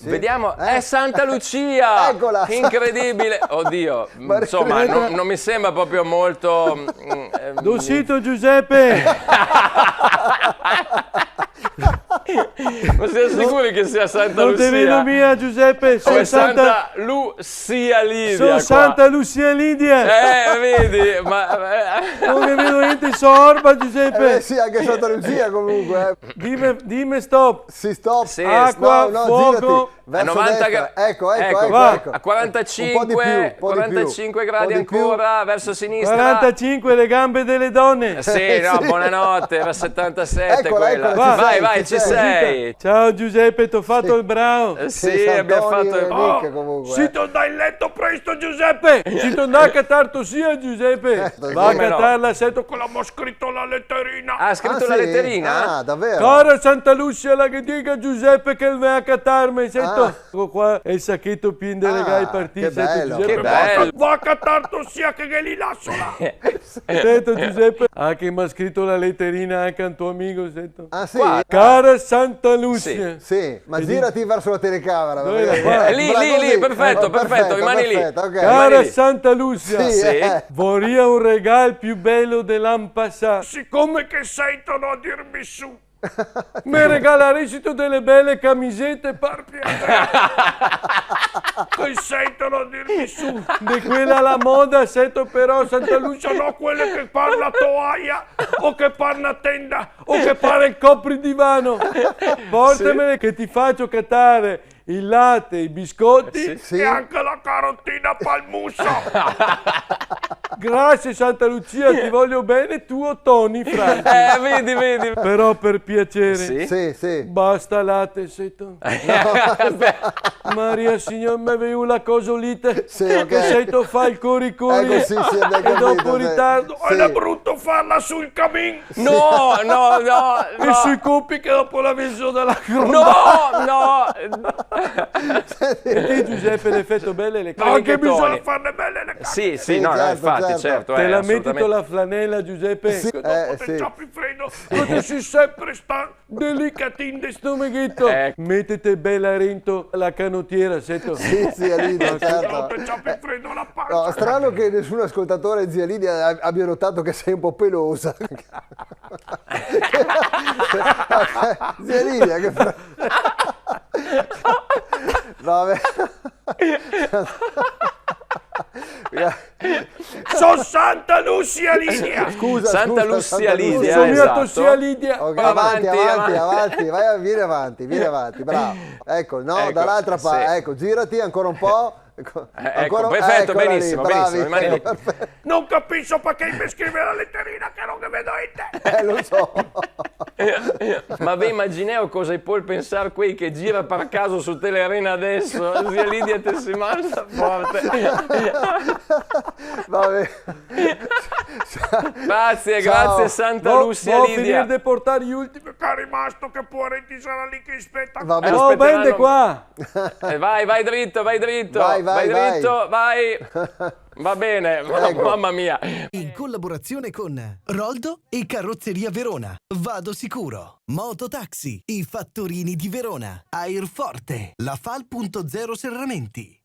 Vediamo, è Santa Lucia! Eccola! Incredibile! Oddio, insomma, non mi sembra proprio molto... Dosito Giuseppe! Ma siamo sicuri che sia Santa Non Lucia? te vedo mia Giuseppe, O è sono Santa Lucia Lidia sono qua. Santa Lucia Lidia! Vedi, ma... Non ne vedo niente, so Orba Giuseppe! Sì, anche Santa Lucia comunque. Dimmi stop! Si stop. Sì, Acqua, fuoco. Girati. Verso 90 destra. Ecco. va. A 45, 45 gradi ancora, verso sinistra. 45 le gambe delle donne! Sì, no, buonanotte, era 77 Eccola, quella. eccola, ci sei, Vai, ci ci sei. Ciao Giuseppe, t'ho fatto il bravo! Sì, abbiamo fatto... Mica comunque. Si torna in letto presto Giuseppe! Si torna a catarto sia Giuseppe! Va a come no? catarla, sento con la mo scritto la letterina! Ha scritto la sì? letterina? Ah, davvero? Cara Santa Lucia, la che dica Giuseppe che va a catarmi, sento. Ecco qua è il sacchetto pieno delle gai partite. che bello. Giuseppe, Che bello. va a catarto sia che li lascio là. Sento Giuseppe, che mi ha scritto la letterina anche a un tuo amico, sento. Ah sì? Qua. Cara Santa Lucia. Sì, ma girati verso la telecamera. Dove va bene? la fa? Lì, perfetto, rimani lì. Perfetto, ok. Cara rimani lì. Santa Lucia. Sì. Vorrei un regalo più bello dell'anno passato. Siccome che sentono a dirmi su, Mi regaleresti delle belle camisette per che sentono a dirmi su, di quella alla moda, sento però Santa Lucia sono quelle che fanno la toaia o che fanno a tenda o che fare il copridivano. Portamele che ti faccio catare il latte, i biscotti. Sì. e anche la carottina palmuso. Grazie Santa Lucia, ti voglio bene, tuo Tony Franchi. Vedi. Però per piacere, Sì? Sì. basta latte, sento. Maria Signor, mi avevo la cosolita. Sì, ok. Che sento fa il cori. Ecco, sì, abbiamo E capito, dopo sì. ritardo. Sì. Ed è brutto farla sul cammin. No. E sui coppi che dopo la viso dalla croce. No. E te Giuseppe, l'effetto belle le cose. Anche bisogna Tony. farle belle le cose. Sì, no, certo, infatti, certo. certo. Te la metti assolutamente. con la flanella Giuseppe? Sì, Dopo te sì. ciappi il freno, che si sempre sta delicatin de Stomachito, mettete bella rento la canottiera, sento. Sì, Lidia, dopo certo. te ciappi il freno alla pancia. No, strano che nessun ascoltatore zia Lidia abbia notato che sei un po' pelosa. Zia Lidia, che vabbè. Sono Santa Lucia Lidia. Scusa, Santa scusa, Lucia Lidia, Sono io esatto. tossia Lidia. Ok, Avanti, avanti, vai, vieni avanti, bravo. Ecco, no, Ecco, dall'altra parte, sì. ecco, girati ancora un po'. Ecco, perfetto, eccola benissimo, lì, bravi. rimani lì. Perfetto. Non capisco perché mi scrive la letterina che non ne vedo in te. Lo so. Ma vi immagineo cosa può pensare quei che gira per caso su Telerena adesso? Zia Lidia te si mangia forte. Vabbè. Grazie, Ciao. grazie Santa Lucia Può Lidia. finire di portare gli ultimi. Che è rimasto che Puaretti sarà lì che aspetta. Va bene. No, aspetteranno- vende qua. Vai dritto. Vai, dritto, vai. Va bene, Ecco. mamma mia. In collaborazione con Roldo e Carrozzeria Verona. Vado sicuro. Mototaxi, i fattorini di Verona. Airforte, la Fal.0 Serramenti.